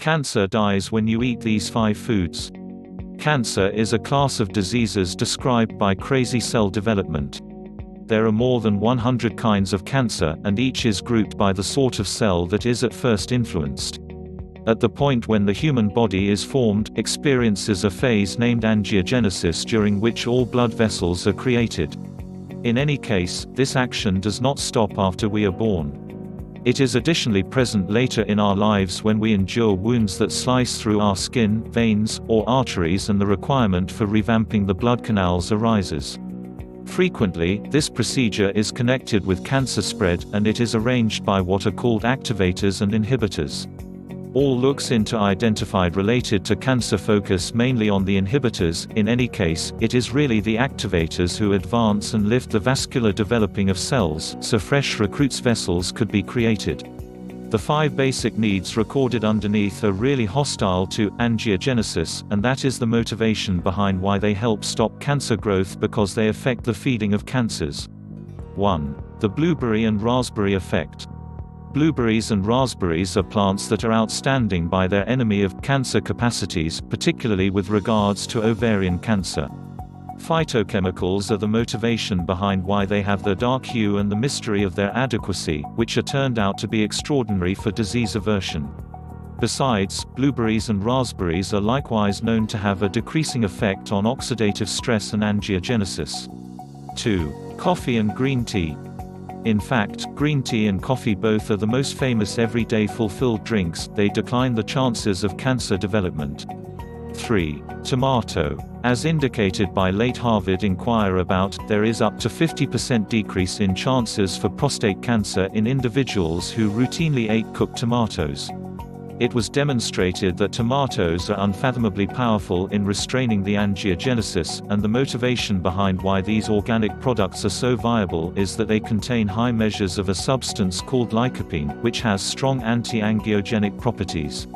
Cancer dies when you eat these 5 foods. Cancer is a class of diseases described by crazy cell development. There are more than 100 kinds of cancer, and each is grouped by the sort of cell that is at first influenced. At the point when the human body is formed, experiences a phase named angiogenesis during which all blood vessels are created. In any case, this action does not stop after we are born. It is additionally present later in our lives when we endure wounds that slice through our skin, veins, or arteries, and the requirement for revamping the blood canals arises. Frequently, this procedure is connected with cancer spread, and it is arranged by what are called activators and inhibitors. All looks into identified related to cancer focus mainly on the inhibitors. In any case, it is really the activators who advance and lift the vascular developing of cells, so fresh recruits vessels could be created. The 5 basic needs recorded underneath are really hostile to angiogenesis, and that is the motivation behind why they help stop cancer growth, because they affect the feeding of cancers. 1. The blueberry and raspberry effect. Blueberries and raspberries are plants that are outstanding by their enemy of cancer capacities, particularly with regards to ovarian cancer. Phytochemicals are the motivation behind why they have their dark hue and the mystery of their adequacy, which are turned out to be extraordinary for disease aversion. Besides, blueberries and raspberries are likewise known to have a decreasing effect on oxidative stress and angiogenesis. 2. Coffee and green tea. In fact, green tea and coffee both are the most famous everyday fulfilled drinks. They decline the chances of cancer development. 3. Tomato. As indicated by late Harvard Inquirer about, there is up to 50% decrease in chances for prostate cancer in individuals who routinely ate cooked tomatoes. It was demonstrated that tomatoes are unfathomably powerful in restraining the angiogenesis, and the motivation behind why these organic products are so viable is that they contain high measures of a substance called lycopene, which has strong anti-angiogenic properties.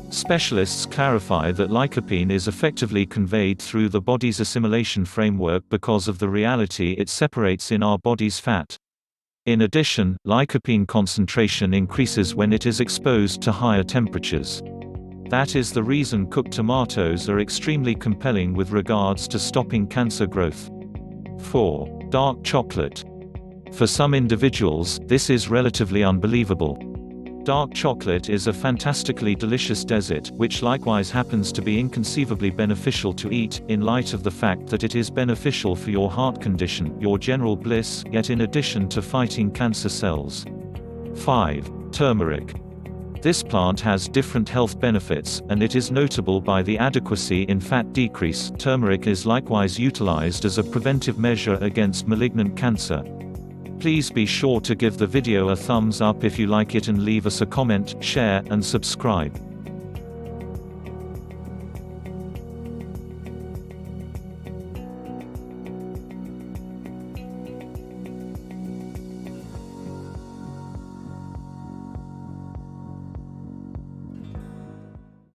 Specialists clarify that lycopene is effectively conveyed through the body's assimilation framework because of the reality it separates in our body's fat. In addition, lycopene concentration increases when it is exposed to higher temperatures. That is the reason cooked tomatoes are extremely compelling with regards to stopping cancer growth. 4. Dark chocolate. For some individuals, this is relatively unbelievable. Dark chocolate is a fantastically delicious dessert, which likewise happens to be inconceivably beneficial to eat, in light of the fact that it is beneficial for your heart condition, your general bliss, yet in addition to fighting cancer cells. 5. Turmeric. This plant has different health benefits, and it is notable by the adequacy in fat decrease. Turmeric is likewise utilized as a preventive measure against malignant cancer. Please be sure to give the video a thumbs up if you like it, and leave us a comment, share, and subscribe.